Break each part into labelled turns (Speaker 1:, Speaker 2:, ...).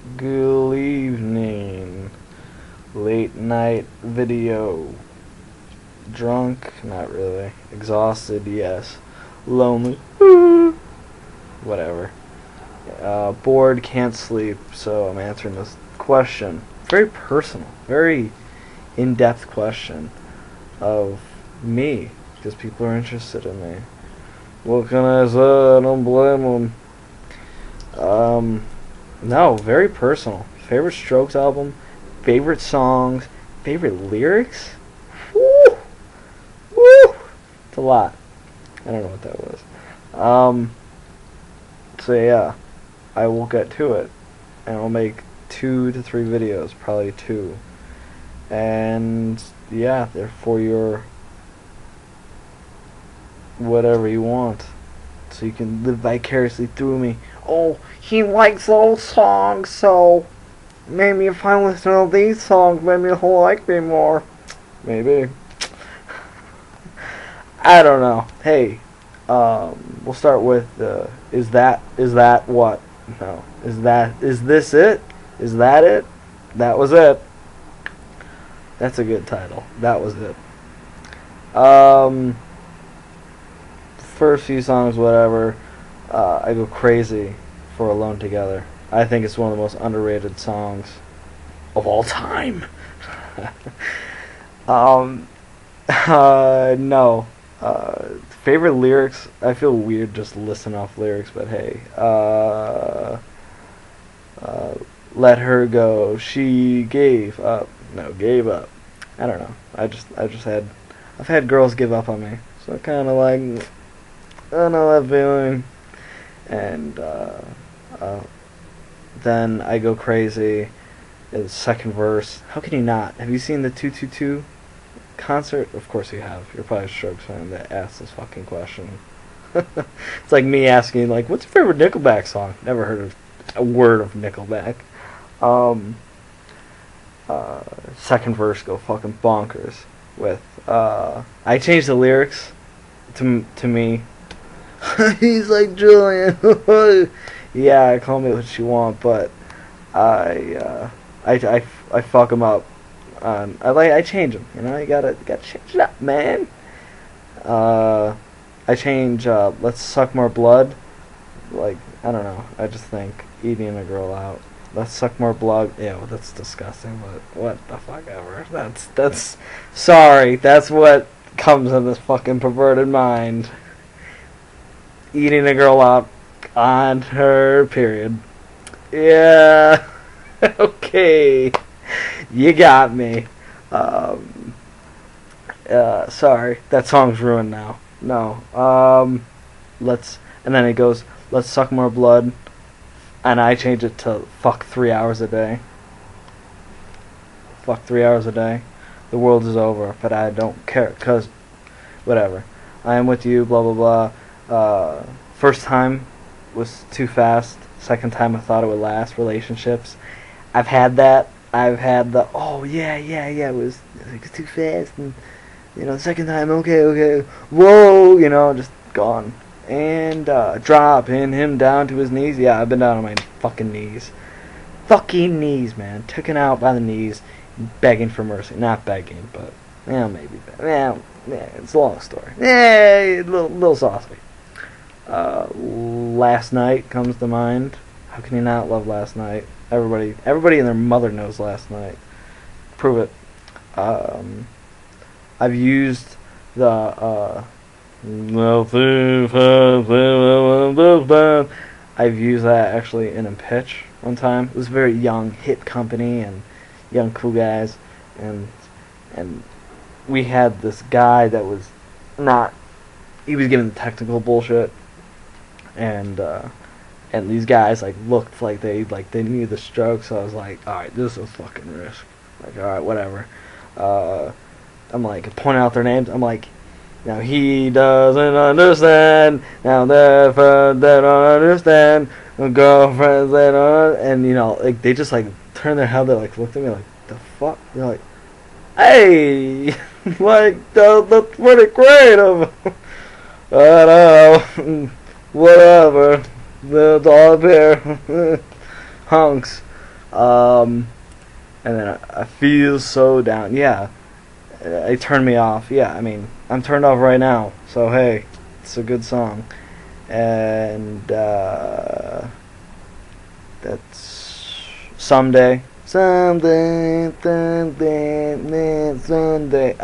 Speaker 1: Good evening. Late night video. Drunk? Not really. Exhausted? Yes. Lonely? Whatever. Bored? Can't sleep. So I'm answering this question. Very personal. Very in-depth question of me. Because people are interested in me. What can I say? I don't blame them. No, very personal. Favorite Strokes album, favorite songs, favorite lyrics. Woo, woo. It's a lot. I don't know what that was. So yeah, I will get to it, and I'll make 2 to 3 videos, probably 2. And yeah, they're for your whatever you want, so you can live vicariously through me. Oh, he likes those songs, so maybe if I listen to these songs, maybe he'll like me more. Maybe. I don't know. Hey, we'll start with is that what? No. Is this it? Is that it? That was it. That's a good title. That was it. First few songs, whatever. I go crazy for Alone Together. I think it's one of the most underrated songs of all time. No. Favorite lyrics? I feel weird just listing off lyrics, but hey. Let her go. She gave up. No, gave up. I don't know. I've had girls give up on me, so I kind of like. I don't know that feeling. And then I go crazy. The second verse. How can you not? Have you seen the 222 concert? Of course you have. You're probably a Strokes fan that asked this fucking question. It's like me asking, like, what's your favorite Nickelback song? Never heard of a word of Nickelback. Second verse go fucking bonkers with. I changed the lyrics to me. He's like Julian. Yeah, call me what you want, but I fuck him up. I change him. You know, you gotta change it up, man. I change. Let's suck more blood. Like, I don't know. I just think eating a girl out. Let's suck more blood. Ew, that's disgusting. But what the fuck ever. That's sorry. That's what comes in this fucking perverted mind. Eating a girl out on her period. Yeah. Okay. You got me. Sorry. That song's ruined now. No. And then it goes, let's suck more blood. And I change it to fuck 3 hours a day. Fuck 3 hours a day. The world is over, but I don't care, 'cause whatever. I am with you, blah blah blah. First time was too fast. Second time I thought it would last. Relationships. I've had that. I've had the it was too fast, and the second time okay, whoa, just gone. And dropping him down to his knees. Yeah, I've been down on my fucking knees. Fucking knees, man. Taken out by the knees, begging for mercy. Not begging, but maybe. Yeah, it's a long story. Yeah, little saucy. Last Night comes to mind. How can you not love Last Night? Everybody and their mother knows Last Night. Prove it. I've used the I've used that actually in a pitch one time. It was a very young hit company and young cool guys, and we had this guy that was not. He was giving the technical bullshit, and these guys looked like they knew the Strokes. So I was like, all right, this is a fucking risk. Like, all right, whatever. I'm like pointing out their names. I'm like, now he doesn't understand. Now their friends they don't understand. Girlfriends they don't. And they just turn their head. They looked at me like, the fuck. They're like, hey, that's pretty creative. I don't know. Whatever. It's all up here. Hunks. And then I feel so down. Yeah, it turned me off. Yeah, I mean, I'm turned off right now. So hey, it's a good song. And that's Someday. Someday, someday.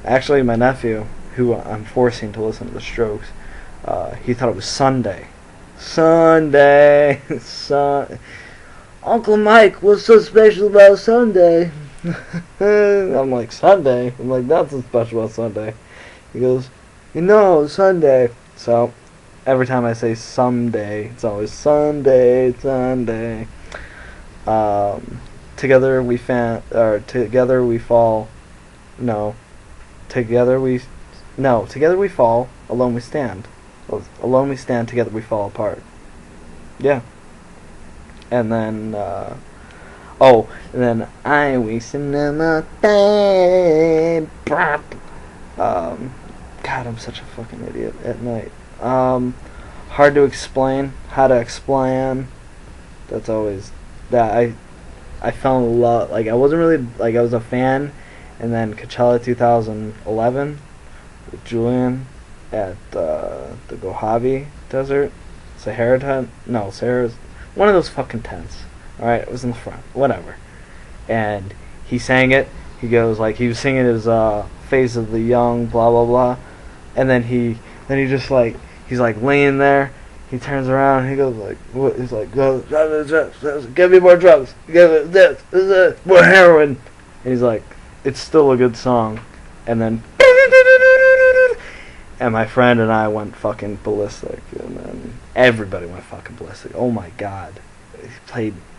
Speaker 1: Actually, my nephew, who I'm forcing to listen to the Strokes, he thought it was Sunday. Sunday. Uncle Mike, what's so special about Sunday? I'm like, Sunday? I'm like, that's what's special about Sunday. He goes, Sunday. So, every time I say someday, it's always Sunday, Sunday. Together we fall. Together we fall. Alone we stand. Alone we stand, together we fall apart. Yeah. And then, I wasting my time. God, I'm such a fucking idiot at night. Hard to explain. How to explain. That's always that I fell in love. Like, I wasn't really, like, I was a fan, and then Coachella 2011 with Julian at the Mojave Desert, Sahara's one of those fucking tents. All right, it was in the front, whatever. And he sang it. He goes like he was singing his "Face of the Young," blah blah blah, and then he just like he's like laying there. He turns around. And he goes like, what? He's like, go, give me more drugs. Give it this, more heroin. And he's like, it's still a good song. And then, and my friend and I went fucking ballistic. And then everybody went fucking ballistic. Oh my god.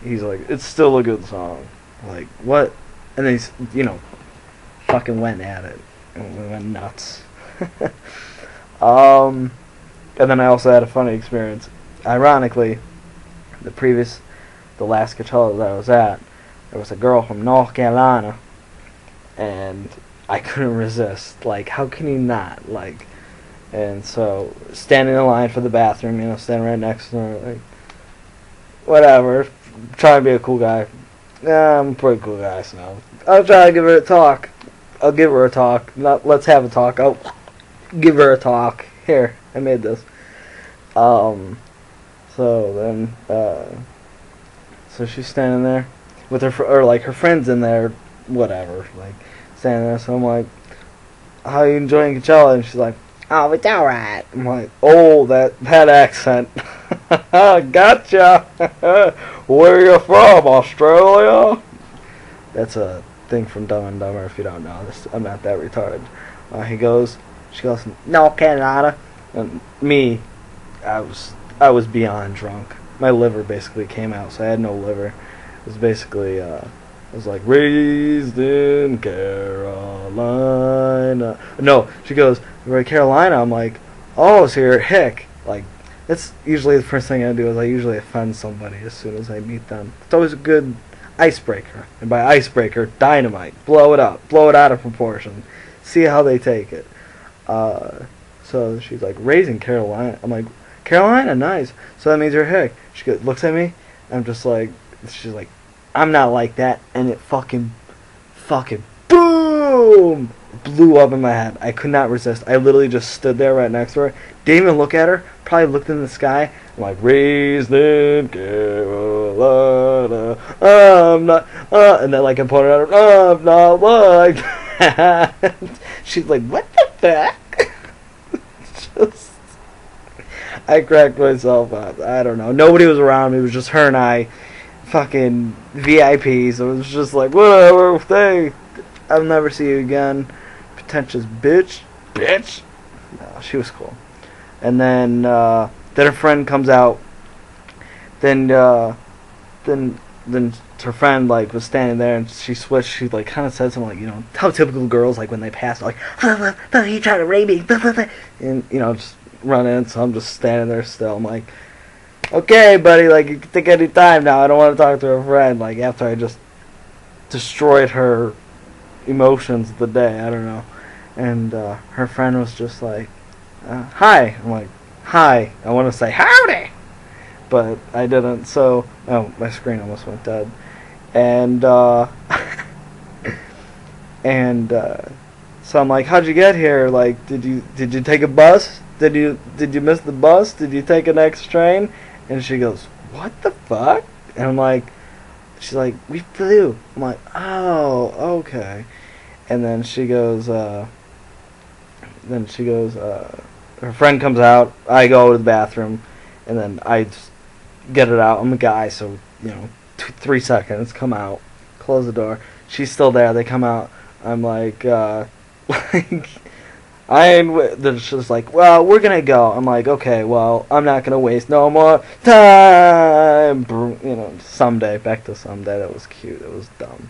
Speaker 1: He's like, it's still a good song. Like, what? And then he's, fucking went at it. And we went nuts. And then I also had a funny experience. Ironically, the last Coachella that I was at, there was a girl from North Carolina, and I couldn't resist. Like, how can you not? Like, and so, standing in line for the bathroom, standing right next to her, like, whatever, trying to be a cool guy. Yeah, I'm a pretty cool guy, so I'll try to give her a talk. I'll give her a talk. Let's have a talk. I'll give her a talk. Here, I made this. So then, so she's standing there with her, her friends in there, whatever, like, standing there. So I'm like, how are you enjoying Coachella? And she's like, oh, it's alright. I'm like, oh, that accent. Gotcha. Where are you from, Australia? That's a thing from Dumb and Dumber, if you don't know. I'm not that retarded. She goes, North Carolina. And me, I was beyond drunk. My liver basically came out, so I had no liver. It was basically, it was like, raised in Carolina. No, she goes, we're in Carolina. I'm like, oh, so you're hick. Like, that's usually the first thing I do is I usually offend somebody as soon as I meet them. It's always a good icebreaker. And by icebreaker, dynamite. Blow it up. Blow it out of proportion. See how they take it. So she's like, raising Carolina. I'm like, Carolina, nice. So that means you're hick. She looks at me. I'm just like, she's like, I'm not like that. And it fucking boom, blew up in my head. I could not resist. I literally just stood there right next to her. Didn't even look at her. Probably looked in the sky. I'm like, raised in Carolina. I'm not. And then like I pointed at her. I'm not like that. She's like, what the fuck? I cracked myself up. I don't know. Nobody was around me. It was just her and I, fucking VIP. So it was just like, whatever. I'll never see you again. Pretentious bitch. No, she was cool. And then her friend comes out. Then her friend like was standing there, and she switched. She like kind of said something like, how typical girls like when they pass, like, you trying to rape me, and just run in. So I'm just standing there still. I'm like, okay, buddy, like you can take any time now. I don't want to talk to her friend. Like after I just destroyed her emotions of the day. I don't know. And her friend was just like, hi. I'm like, hi. I want to say howdy. but I didn't. So, oh, my screen almost went dead. And and so I'm like, how'd you get here? Like, did you take a bus? Did you miss the bus? Did you take an next train? And she goes, what the fuck? And I'm like, she's like, we flew. I'm like, oh, okay. And then she goes, her friend comes out. I go to the bathroom, and then I just get it out. I'm a guy, so 3 seconds. Come out, close the door. She's still there. They come out. I'm like, like, They're just like, well, we're gonna go. I'm like, okay, well, I'm not gonna waste no more time. Someday, back to someday. That was cute. It was dumb.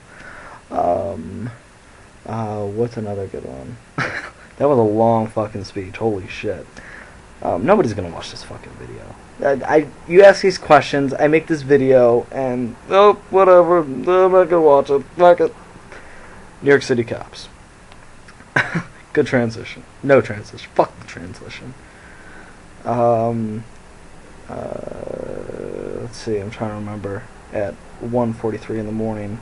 Speaker 1: What's another good one? That was a long fucking speech. Holy shit. Nobody's gonna watch this fucking video. You ask these questions, I make this video, and whatever. I'm not gonna watch it. Fuck it. New York City cops. Good transition. No transition. Fuck the transition. Let's see. I'm trying to remember. At 1:43 in the morning.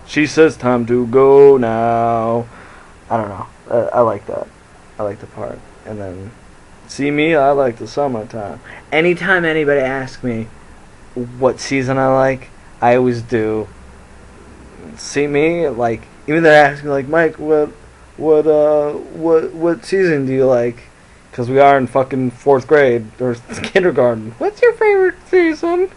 Speaker 1: She says time to go now. I don't know. I like that. I like the part. And then, see me, I like the summertime. Anytime anybody asks me what season I like, I always do. See me, like, even they're asking, like, Mike, what season do you like? Because we are in fucking 4th grade, or kindergarten. What's your favorite season?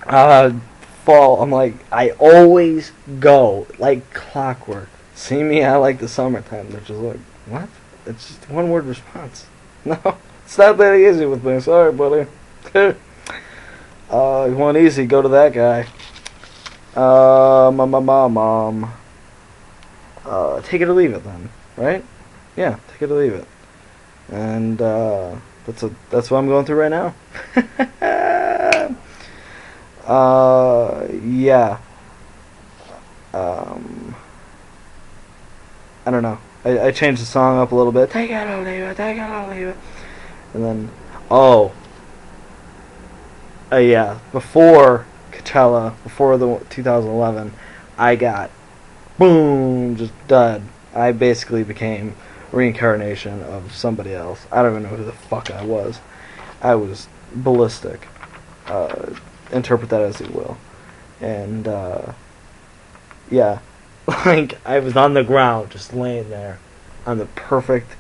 Speaker 1: Fall. I'm like, I always go, like clockwork. See me, I like the summertime. They're just like, what? It's just one word response. No, it's not that easy with me. Sorry, buddy. You want easy, go to that guy. Mom. Take it or leave it then, right? Yeah, take it or leave it. And that's what I'm going through right now. Yeah. I don't know. I changed the song up a little bit. Take it or leave it, take it or leave it. And then, yeah, before Coachella, before the 2011, I got, boom, just dud. I basically became a reincarnation of somebody else. I don't even know who the fuck I was. I was ballistic. Interpret that as you will. And, yeah. Like, I was on the ground, just laying there, on the perfect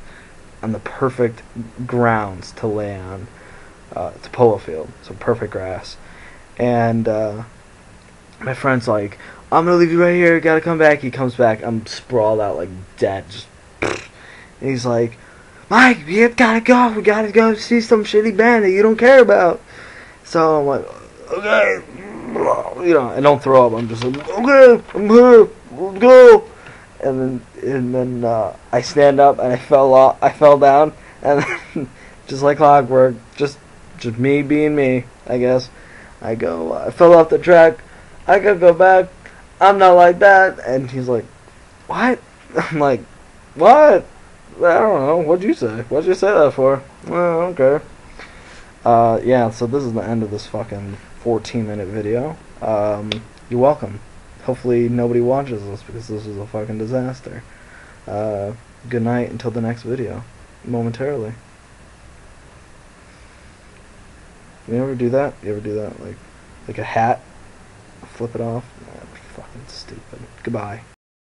Speaker 1: grounds to lay on. It's a polo field, so perfect grass. And my friend's like, I'm gonna leave you right here, gotta come back. He comes back, I'm sprawled out like dead, just, and he's like, Mike, you gotta go, we gotta go see some shitty band that you don't care about. So I'm like, okay, I don't throw up, I'm just like, okay, I'm here, let's go. And then I stand up and I fell down, and then, just like clockwork, just me being me, I guess. I go, I fell off the track, I gotta go back, I'm not like that. And he's like, what? I'm like, what? I don't know, what'd you say? What'd you say that for? Well, okay. Yeah, so this is the end of this fucking 14-minute video. You're welcome. Hopefully nobody watches this because this is a fucking disaster. Good night until the next video. Momentarily. You ever do that? You ever do that? Like a hat? Flip it off? Nah, fucking stupid. Goodbye.